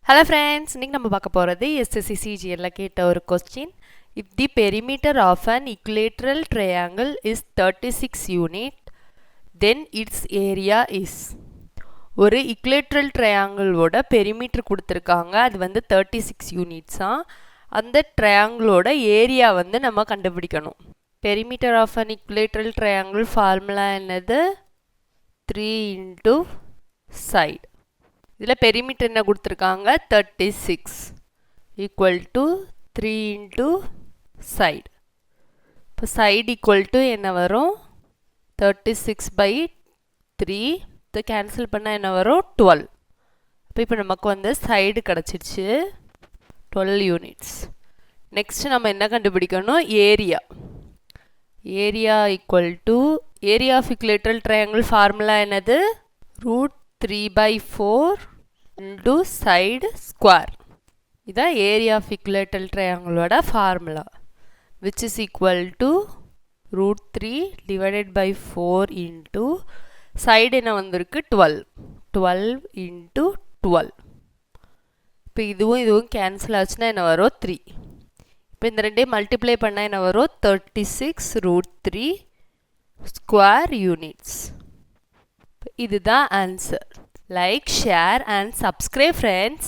Hello friends, இன்னைக்கு நம்ம பார்க்க போறது SSC CGL ல கேட்ட ஒரு question. If the perimeter of an equilateral triangle is 36 unit, then its area is. ஒரு equilateral triangle ஓட perimeter கொடுத்திருக்காங்க. அது வந்து 36 units ஆ. அந்த triangle ஓட area வந்து நம்ம கண்டுபிடிக்கணும். Perimeter of an equilateral triangle formula என்னது? 3 into side. இதில் பெரிமீட்டர் என்ன கொடுத்துருக்காங்க 36 ஈக்குவல் டு 3 இன்ட்டு சைடு. இப்போ சைடு ஈக்குவல் டு என்ன வரும் 36/3. இதை கேன்சல் பண்ணால் என்ன வரும் 12. இப்போ நமக்கு வந்து சைடு கிடச்சிருச்சு 12 யூனிட்ஸ். நெக்ஸ்ட் நம்ம என்ன கண்டுபிடிக்கணும் area. Area equal to area of equilateral triangle formula என்னது √3/4 into side square. இதான் area of equilateral triangle ஓட formula, which is equal to √3 divided by 4 into side என்ன வந்திருக்கு 12 into 12. இப்போ இதுவும் கேன்சல் ஆச்சுன்னா என்ன வரும் 3. இப்போ இந்த ரெண்டே மல்டிப்ளை பண்ணால் என்ன வரும் 36 √3 square units. இதுதான் answer. Like, share and subscribe friends.